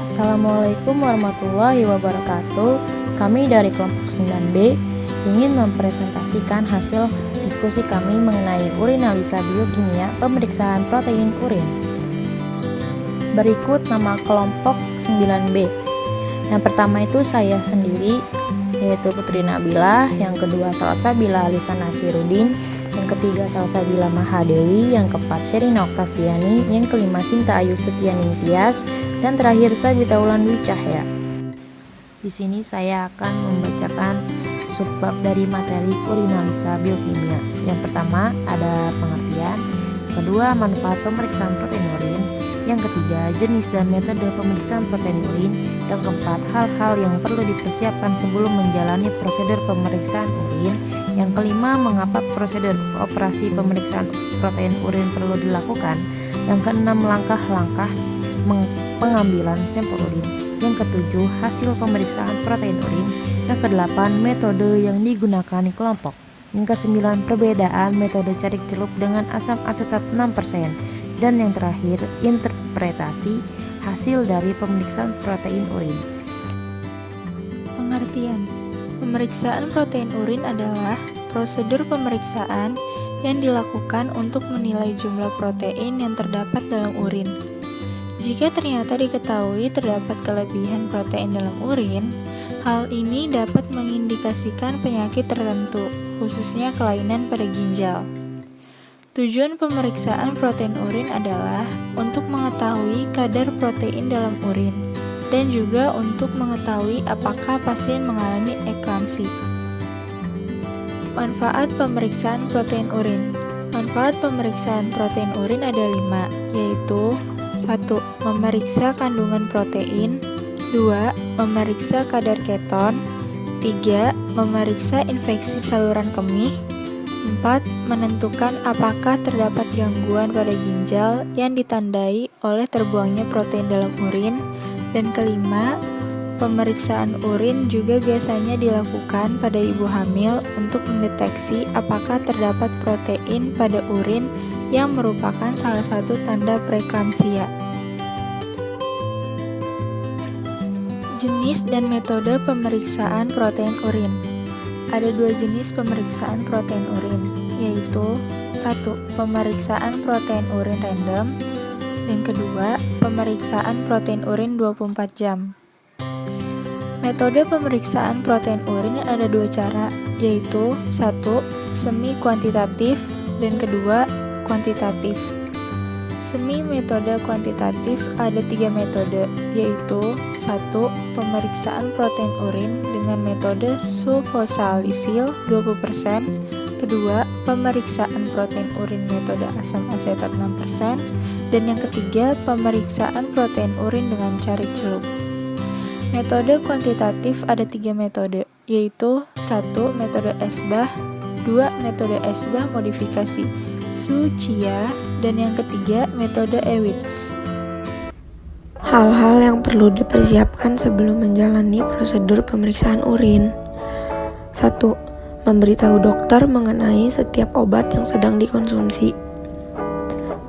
Assalamualaikum warahmatullahi wabarakatuh. Kami dari kelompok 9B ingin mempresentasikan hasil diskusi kami mengenai urinalisa biokimia pemeriksaan protein urin. Berikut nama kelompok 9B. Yang pertama itu saya sendiri, yaitu Putri Nabilah. Yang kedua Salsabila Alisa Nasirudin. Yang ketiga Salsabila Mahadewi. Yang keempat Sherina Oktaviani. Yang kelima Sinta Ayu Setiani Tias. Dan terakhir Sabita Wulan Dwi Cahya. Di sini saya akan membacakan subbab dari materi urinalisa biokimia. Yang pertama ada pengertian, kedua manfaat pemeriksaan protein urin, yang ketiga jenis dan metode pemeriksaan protein urin, yang keempat hal-hal yang perlu dipersiapkan sebelum menjalani prosedur pemeriksaan urin, yang kelima mengapa prosedur operasi pemeriksaan protein urin perlu dilakukan, yang keenam langkah-langkah pengambilan sampel urin, yang ketujuh hasil pemeriksaan protein urin, yang kedelapan metode yang digunakan di kelompok, yang kesembilan perbedaan metode carik celup dengan asam asetat 6%, dan yang terakhir interpretasi hasil dari pemeriksaan protein urin. Pengertian: pemeriksaan protein urin adalah prosedur pemeriksaan yang dilakukan untuk menilai jumlah protein yang terdapat dalam urin. Jika ternyata diketahui terdapat kelebihan protein dalam urin, hal ini dapat mengindikasikan penyakit tertentu, khususnya kelainan pada ginjal. Tujuan pemeriksaan protein urin adalah untuk mengetahui kadar protein dalam urin, dan juga untuk mengetahui apakah pasien mengalami eklamsi. Manfaat pemeriksaan protein urin. Manfaat pemeriksaan protein urin ada 5, yaitu 1. Memeriksa kandungan protein. 2. Memeriksa kadar keton. 3. Memeriksa infeksi saluran kemih. 4. Menentukan apakah terdapat gangguan pada ginjal yang ditandai oleh terbuangnya protein dalam urin. Dan kelima, pemeriksaan urin juga biasanya dilakukan pada ibu hamil untuk mendeteksi apakah terdapat protein pada urin yang merupakan salah satu tanda preeklamsia. Jenis dan metode pemeriksaan protein urin. Ada 2 jenis pemeriksaan protein urin, yaitu 1. Pemeriksaan protein urin random, dan kedua, pemeriksaan protein urin 24 jam. Metode pemeriksaan protein urin ada 2 cara, yaitu 1. Semi kuantitatif, dan kedua kuantitatif. Semi metode kuantitatif ada 3 metode, yaitu 1. Pemeriksaan protein urin dengan metode sulfosalisil 20%. Kedua, pemeriksaan protein urin metode asam asetat 6%. Dan yang ketiga, pemeriksaan protein urin dengan carik celup. Metode kuantitatif ada 3 metode, yaitu 1. Metode Esbach, 2. Metode Esbach modifikasi Sucia, dan yang ketiga metode Ewitz. Hal-hal yang perlu dipersiapkan sebelum menjalani prosedur pemeriksaan urin. 1. Memberitahu dokter mengenai setiap obat yang sedang dikonsumsi.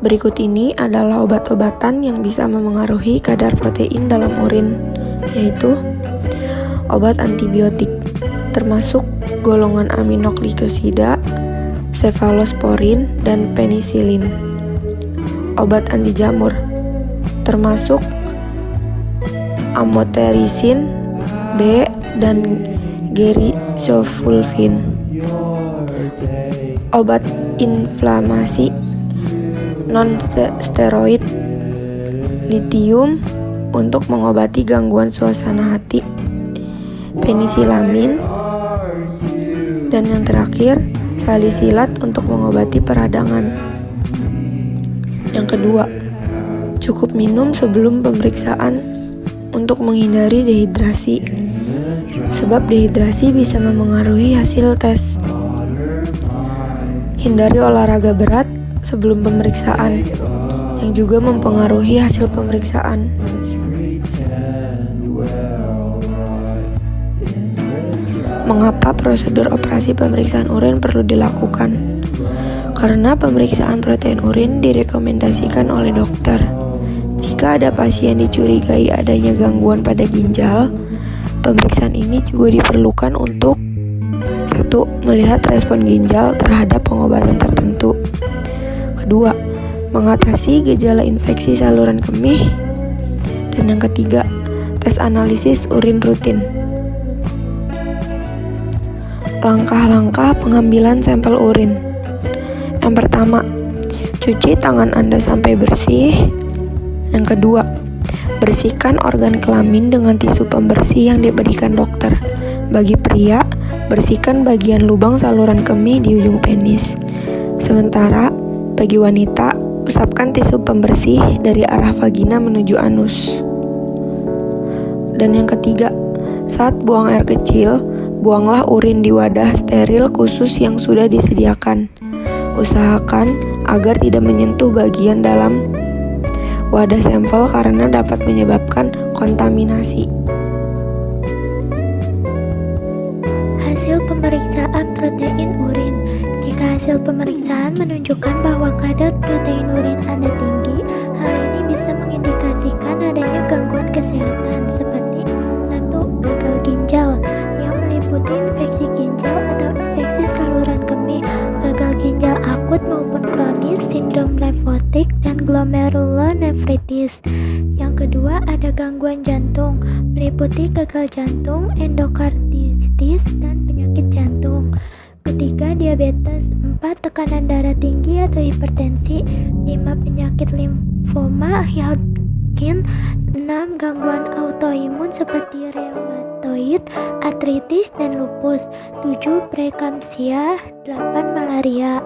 Berikut ini adalah obat-obatan yang bisa memengaruhi kadar protein dalam urin, yaitu obat antibiotik, termasuk golongan aminoglikosida, cefalosporin, dan penisilin. Obat anti jamur, termasuk amoterisin B dan gericofulvin. Obat inflamasi non-steroid, litium untuk mengobati gangguan suasana hati, penisilamin, dan yang terakhir salisilat untuk mengobati peradangan. Yang kedua, cukup minum sebelum pemeriksaan untuk menghindari dehidrasi, sebab dehidrasi bisa memengaruhi hasil tes. Hindari olahraga berat sebelum pemeriksaan, yang juga mempengaruhi hasil pemeriksaan. Mengapa prosedur operasi pemeriksaan urin perlu dilakukan? Karena pemeriksaan protein urin direkomendasikan oleh dokter. Jika jika ada pasien dicurigai adanya gangguan pada ginjal, pemeriksaan ini juga diperlukan untuk 1. Melihat respon ginjal terhadap pengobatan tertentu. 2. Mengatasi gejala infeksi saluran kemih. Dan yang ketiga, tes analisis urin rutin. Langkah-langkah pengambilan sampel urin. Yang pertama, cuci tangan Anda sampai bersih. Yang kedua, bersihkan organ kelamin dengan tisu pembersih yang diberikan dokter. Bagi pria, bersihkan bagian lubang saluran kemih di ujung penis. Sementara, bagi wanita, usapkan tisu pembersih dari arah vagina menuju anus. Dan yang ketiga, saat buang air kecil, buanglah urin di wadah steril khusus yang sudah disediakan. Usahakan agar tidak menyentuh bagian dalam wadah sampel karena dapat menyebabkan kontaminasi. Hasil pemeriksaan protein urin. Jika hasil pemeriksaan menunjukkan bahwa kadar protein urin Anda tinggi, hal ini bisa mengindikasikan adanya gangguan kesehatan seperti 1. Gagal ginjal yang meliputi infeksi ginjal atau infeksi saluran kemih, gagal ginjal akut maupun kronis, sindrom lemfotik, dan glomerulonefritis. Yang kedua, ada gangguan jantung, meliputi gagal jantung, endokarditis, dan penyakit jantung. Ketiga, diabetes. 4. Tekanan darah tinggi atau hipertensi. 5. Penyakit limfoma Hodgkin. 6. Gangguan autoimun seperti reumatoid, artritis, dan lupus. 7. Preeklamsia. 8. Malaria.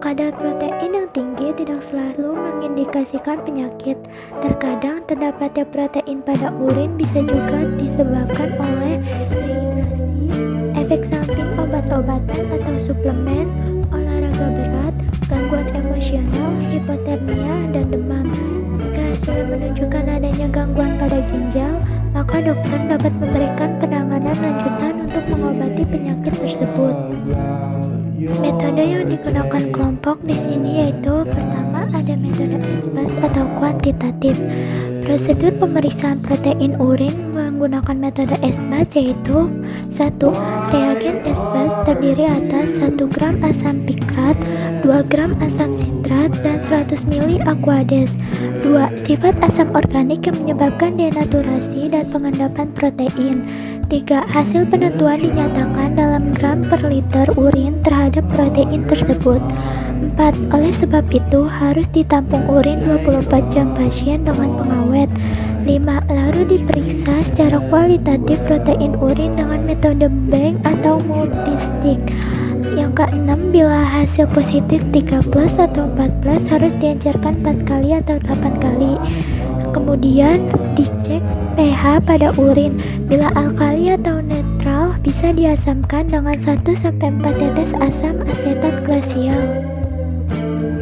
Kadar protein yang tinggi tidak selalu mengindikasikan penyakit. Terkadang terdapatnya protein pada urin bisa juga disebabkan oleh dehidrasi, efek samping obat-obatan atau suplemen, olahraga berat, gangguan emosional, hipotermia, dan demam. Jika hasilnya menunjukkan adanya gangguan pada ginjal, maka dokter dapat memberikan penanganan lanjutan untuk mengobati penyakit tersebut. Metode yang digunakan kelompok di sini yaitu pertama ada metode SBAT atau kuantitatif. Prosedur pemeriksaan protein urin menggunakan metode SBAT yaitu 1. Reagen SBAT terdiri atas 1 gram asam pikrat, 2 gram asam sitrat, dan 100 ml aquades. 2. Sifat asam organik yang menyebabkan denaturasi dan pengendapan protein. 3. Hasil penentuan dinyatakan dalam gram per liter urin terhadap protein tersebut. 4. Oleh sebab itu harus ditampung urin 24 jam pasien dengan pengawet. 5. Lalu diperiksa secara kualitatif protein urin dengan metode bank atau multistik. Yang ke-6, bila hasil positif 3+ atau 4+ harus dianjurkan 4 kali atau 8 kali. Kemudian dicek pH pada urin. Bila alkali atau netral bisa diasamkan dengan 1-4 tetes asam asetat glasial.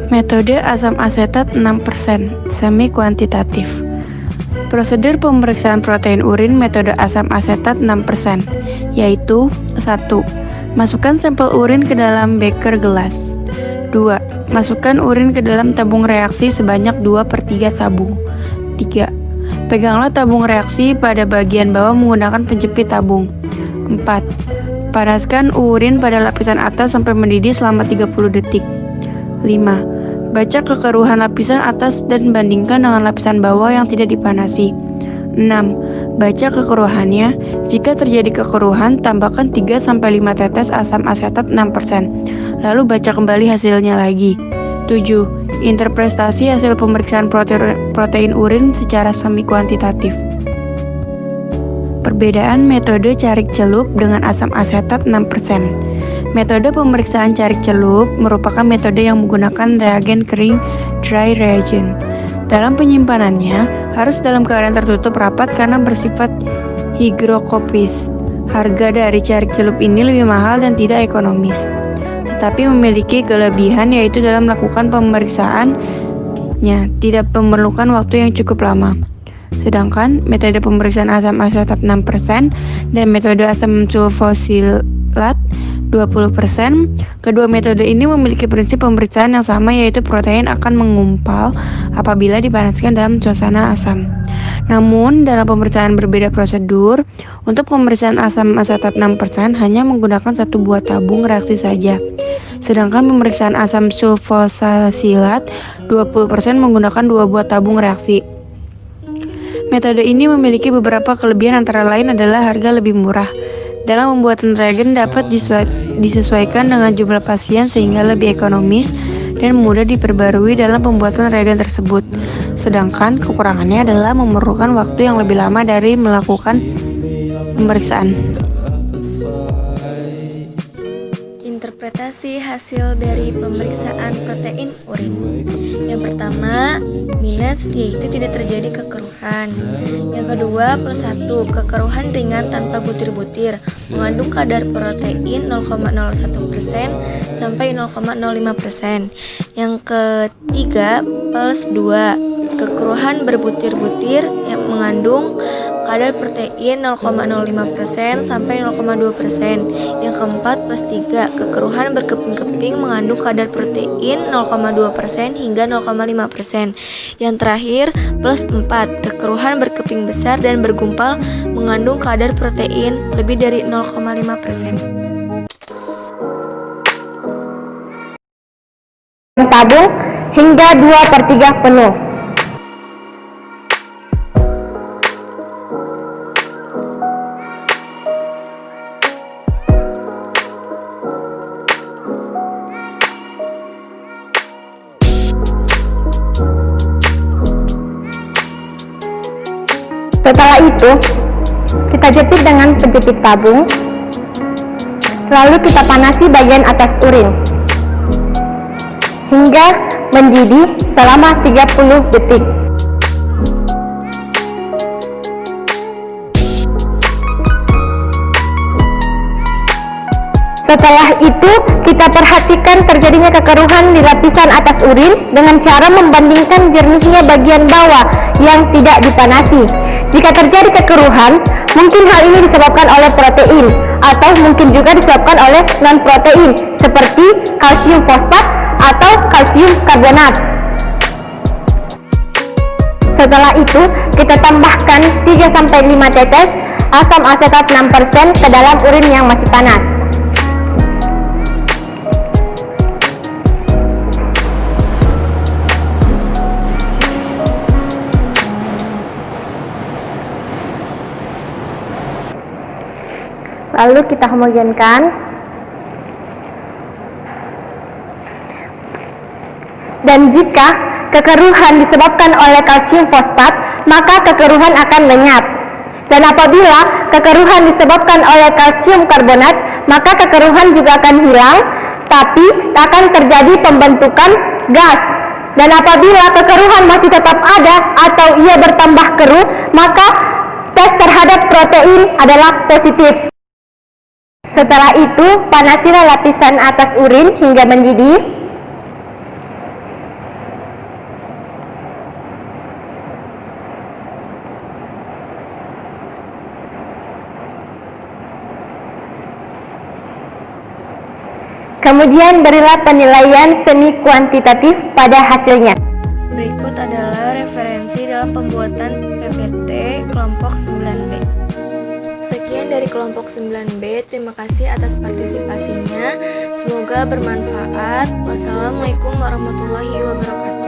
Metode asam asetat 6%, semi kuantitatif. Prosedur pemeriksaan protein urin metode asam asetat 6%, yaitu 1. Masukkan sampel urin ke dalam beker gelas. 2. Masukkan urin ke dalam tabung reaksi sebanyak 2/3 tabung. 3. Peganglah tabung reaksi pada bagian bawah menggunakan penjepit tabung. 4. Panaskan urin pada lapisan atas sampai mendidih selama 30 detik. 5. Baca kekeruhan lapisan atas dan bandingkan dengan lapisan bawah yang tidak dipanasi. 6. Baca kekeruhannya. Jika terjadi kekeruhan, tambahkan 3-5 tetes asam asetat 6%. Lalu baca kembali hasilnya lagi. 7. Interpretasi hasil pemeriksaan protein urin secara semi kuantitatif. Perbedaan metode carik celup dengan asam asetat 6%. Metode pemeriksaan carik celup merupakan metode yang menggunakan reagen kering dry reagent. Dalam penyimpanannya harus dalam keadaan tertutup rapat karena bersifat higrokopis. Harga dari carik celup ini lebih mahal dan tidak ekonomis, tetapi memiliki kelebihan yaitu dalam melakukan pemeriksaannya tidak memerlukan waktu yang cukup lama. Sedangkan metode pemeriksaan asam asetat 6% dan metode asam sulfosilat 20%. Kedua metode ini memiliki prinsip pemeriksaan yang sama, yaitu protein akan mengumpal apabila dipanaskan dalam suasana asam. Namun, dalam pemeriksaan berbeda prosedur. Untuk pemeriksaan asam asetat 6% hanya menggunakan 1 buah tabung reaksi saja. Sedangkan pemeriksaan asam sulfosasilat 20% menggunakan 2 buah tabung reaksi. Metode ini memiliki beberapa kelebihan, antara lain adalah harga lebih murah. Dalam pembuatan reagen dapat disesuaikan dengan jumlah pasien sehingga lebih ekonomis dan mudah diperbarui dalam pembuatan reagen tersebut. Sedangkan kekurangannya adalah memerlukan waktu yang lebih lama dari melakukan pemeriksaan. Interpretasi hasil dari pemeriksaan protein urin. Yang pertama, minus yaitu tidak terjadi kekeruhan. Yang kedua, +1, kekeruhan ringan tanpa butir-butir, mengandung kadar protein 0,01% sampai 0,05%. Yang ketiga, +2, kekeruhan berbutir-butir yang mengandung kadar protein 0,05% sampai 0,2%. Yang keempat, +3, kekeruhan berkeping-keping mengandung kadar protein 0,2% hingga 0,5%. Yang terakhir, +4, kekeruhan berkeping besar dan bergumpal mengandung kadar protein lebih dari 0,5%. Tabung hingga 2/3 penuh. Setelah itu, kita jepit dengan penjepit tabung, lalu kita panasi bagian atas urin hingga mendidih selama 30 detik. Setelah itu, kita perhatikan terjadinya kekeruhan di lapisan atas urin dengan cara membandingkan jernihnya bagian bawah yang tidak dipanasi. Jika terjadi kekeruhan, mungkin hal ini disebabkan oleh protein atau mungkin juga disebabkan oleh non-protein seperti kalsium fosfat atau kalsium karbonat. Setelah itu, kita tambahkan 3-5 tetes asam asetat 6% ke dalam urin yang masih panas. Lalu kita homogenkan. Dan jika kekeruhan disebabkan oleh kalsium fosfat, maka kekeruhan akan lenyap. Dan apabila kekeruhan disebabkan oleh kalsium karbonat, maka kekeruhan juga akan hilang, tapi akan terjadi pembentukan gas. Dan apabila kekeruhan masih tetap ada atau ia bertambah keruh, maka tes terhadap protein adalah positif. Setelah itu, panasilah lapisan atas urin hingga mendidih. Kemudian berilah penilaian semi kuantitatif pada hasilnya. Berikut adalah referensi dalam pembuatan PPT kelompok 9B. Sekian dari kelompok 9B, terima kasih atas partisipasinya. Semoga bermanfaat. Wassalamualaikum warahmatullahi wabarakatuh.